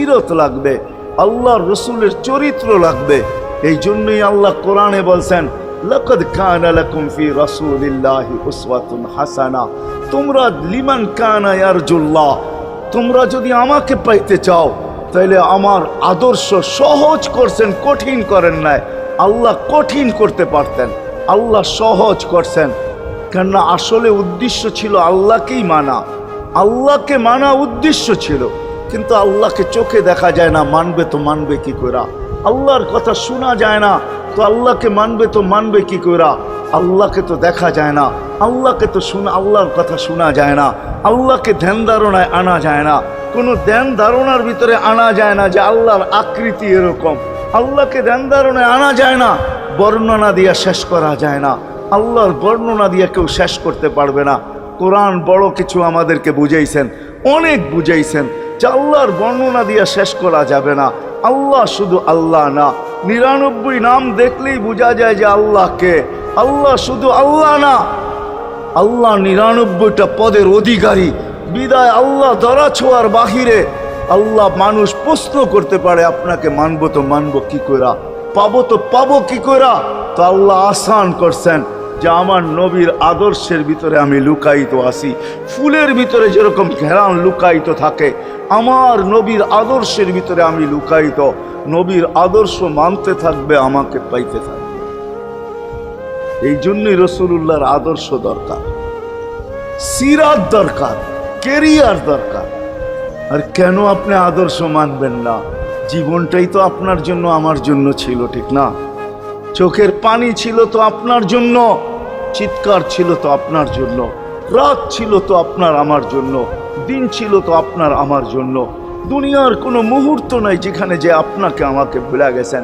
সিরত লাগবে, আল্লাহর রসুলের চরিত্র লাগবে। এই জন্যই আল্লাহ কোরআনে বলছেন, লাকাদ কানা লাকুম ফি রাসূলিল্লাহি উসওয়াতুন হাসানা। তোমরা লিমান কানা ইয়ারজুল্লাহ, তোমরা যদি আমাকে পাইতে চাও তাহলে আমার আদর্শ সহজ করছেন, কঠিন করেন নাই। আল্লাহ কঠিন করতে পারতেন, আল্লাহ সহজ করছেন। কেননা আসলে উদ্দেশ্য ছিল আল্লাহকেই মানা, আল্লাহকে মানা উদ্দেশ্য ছিল। কিন্তু আল্লাহকে চোখে দেখা যায় না, মানবে তো মানবে কি করে? আল্লাহর কথা শোনা যায় না, তো আল্লাহকে মানবে তো মানবে কি করে? আল্লাহকে তো দেখা যায় না, আল্লাহকে তো আল্লাহর কথা শোনা যায় না, আল্লাহকে ধ্যান ধারণায় আনা যায় না, কোনো ধ্যান ধারণার ভিতরে আনা যায় না যে আল্লাহর আকৃতি এরকম। আল্লাহকে ধ্যান ধারণায় আনা যায় না, বর্ণনা দিয়া শেষ করা যায় না। আল্লাহর বর্ণনা দিয়া কেউ শেষ করতে পারবে না। কোরআন বড় কিছু আমাদেরকে বুঝাইছেন, অনেক বুঝাইছেন যে আল্লাহর বর্ণনা দিয়া শেষ করা যাবে না। আল্লাহ শুধু আল্লাহ না, 99 নাম দেখলেই বোঝা যায় যে আল্লাহকে। আল্লাহ শুধু আল্লাহ না, আল্লাহ 99টা পদের অধিকারী। বিদায় আল্লাহ ধরা ছোঁয়ার বাহিরে আল্লাহ মানুষ প্রশ্ন করতে পারে, আপনাকে মানবো তো মানবো কি কইরা, পাবো তো পাবো কি কইরা? তো আল্লাহ আসান করছেন যে আমার নবীর আদর্শের ভিতরে আমি লুকায়িত আছি। ফুলের ভিতরে যেরকম ঘেরান লুকায়িত থাকে, আমার নবীর আদর্শের ভিতরে আমি লুকায়িত। নবীর আদর্শ মানতে থাকবে, আমাকে পাইতে থাকবে। এই জন্যই রাসূলুল্লাহর আদর্শ দরকার, সিরাত দরকার, কেরিয়ার দরকার। আর কেন আপনি আদর্শ মানবেন না? জীবনটাই তো আপনার জন্য আমার জন্য ছিল, ঠিক না? চোখের পানি ছিল তো আপনার জন্য, চিৎকার ছিল তো আপনার জন্য, রাত ছিল তো আপনার আমার জন্য, দিন ছিল তো আপনার আমার জন্য। দুনিয়ার কোনো মুহূর্ত নাই যেখানে যে আপনাকে আমাকে ভুলে গেছেন,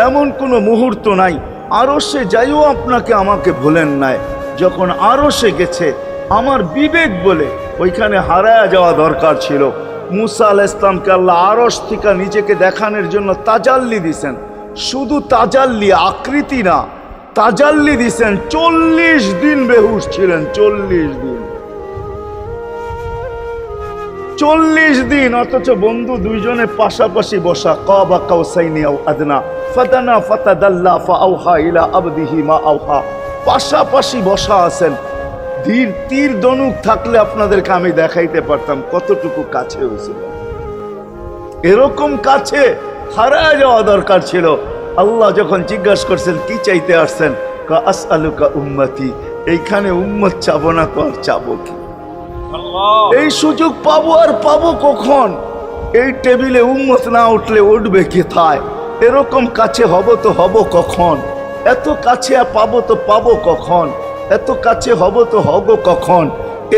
এমন কোনো মুহূর্ত নাই। আরশে যাইও আপনাকে আমাকে ভুলেন নাই। যখন আরশে গেছে আমার বিবেক বলে ওইখানে হারায়া যাওয়া দরকার ছিল। মুসা আলাইহিস সালামকে আল্লাহ আরশ থেকে নিজেকে দেখানোর জন্য তাজাল্লি দিছেন। শুধু তাজাল্লি, আকৃতি না, তাজাল্লি দিছেন। 40 দিন বেহুশ ছিলেন, 40 দিন, 40 দিন। অথচ বন্ধু দুইজনে পাশাপাশি বসা, কাবা কাউসাইনি আও আদনা ফাদানা ফাতাদাল্লা ফাআওহা ইলা আবদিহি মা আওহা, পাশাপাশি বসা আছেন। তীর ধনুক থাকলে আপনাদেরকে আমি দেখাইতে পারতাম কতটুকু কাছে হয়েছিল। এরকম কাছে হারায় যাওয়া দরকার ছিল। আল্লাহ যখন জিজ্ঞাসা করছেন কি চাইতে আসছেন, আসআলুকা উম্মতি, এইখানে উম্মত চাবো না তো আর চাবো কি? এই সুযোগ পাবো আর পাবো কখন? এই টেবিলে উম্মত না উঠলে উঠবে কোথায়? এরকম কাছে হব তো হব কখন? এত কাছে পাবো তো পাবো কখন? এত কাছে হব তো হব কখন?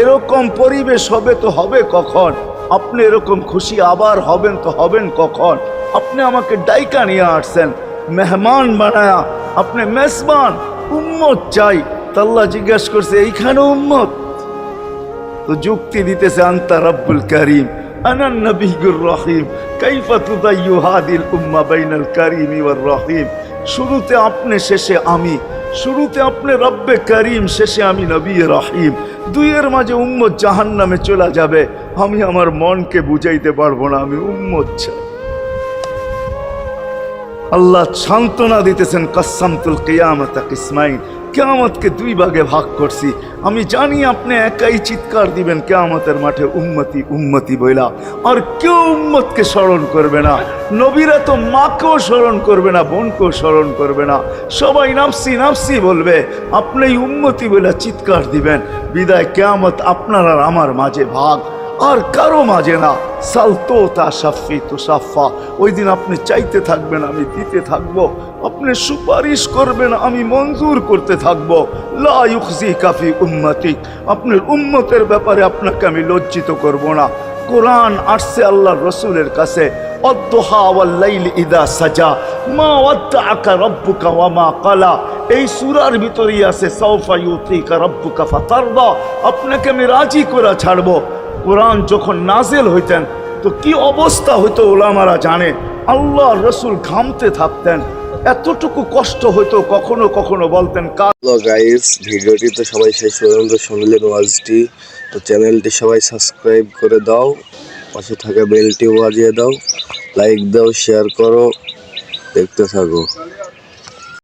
এরকম পরিবেশ হবে তো হবে কখন? আপনি এরকম খুশি আবার হবেন তো হবেন কখন? আপনি আমাকে ডাইকা নিয়ে আসছেন, মেহমান বানায়া, আপনি মেজবান, উম্মত চাই। আল্লাহ জিজ্ঞাসা করছে এইখানে উম্মত? তো যুক্তি দিতেছে, আনতা রব্বুল করিম আনা নবিয়্যুর রহিম কাইফা তুদাইয়ু হাদিল উম্মাহ বাইনাল কারিমি ওয়ার রহিম। শুরুতে আপনি, শেষে আমি। শুরুতে আপনি রব্বে করিম, শেষে আমি নবী রহিম। দুইয়ের মাঝে উম্মত জাহান্নামে চলে যাবে। আমি আমার মনকে বুঝাইতে পারবো না, আমি উম্মত চাই। আল্লাহ সান্ত্বনা দিতেছেন, কাসসামতুল কিয়ামাতা কিসমাইন, কিয়ামতকে 2 ভাগে ভাগ করছি। আমি জানি আপনি একাই চিৎকার দিবেন কিয়ামতের মাঠে, উম্মতি উম্মতি বইলা। আর কেউ উম্মতকে স্মরণ করবে না। নবীরা তো মাকেও স্মরণ করবে না, বোনকেও স্মরণ করবে না। সবাই নাফসি নাফসি বলবে, আপনি উম্মতি বইলা চিৎকার দিবেন। বিদায় কিয়ামত আপনার আর আমার মাঝে ভাগ, আর কারো মাঝে না। সালতো তা সাফি তো সাফা, ওই দিন আপনি চাইতে থাকবেন, আমি দিতে থাকবো। আপনি সুপারিশ করবেন, আমি মঞ্জুর করতে থাকবো। লা ইউখজিকা ফি উম্মতিক, আপনার উম্মতের ব্যাপারে আপনাকে আমি লজ্জিত করব না। কোরআন আসছে আল্লাহর রসুলের কাছে, অদ্দুহা ওয়াল লাইলি ইদা সাজা মা ওয়াদ্দাআকা রাব্বুকা ওয়া মা ক্বালা। এই সূরার ভিতরেই আছে সাউফা ইউতিকা রাব্বুকা ফাতারদা, আপনাকে আমি রাজি করে ছাড়বো। কোরআন যখন নাজেল হইতেন তো কি অবস্থা হইতো ওলামারা জানে। আল্লাহ রসুল ঘামতে থাকতেন, এতটুকু কষ্ট হইতো। কখনো কখনো বলতেন গাইস, ভিডিওটি তো সবাই শেষ পর্যন্ত শুনলেন ওয়াজটি, তো চ্যানেলটি সবাই সাবস্ক্রাইব করে দাও। পাশে থাকা বেলটি বাজিয়ে দাও, লাইক দাও, শেয়ার করো, দেখতে থাকো।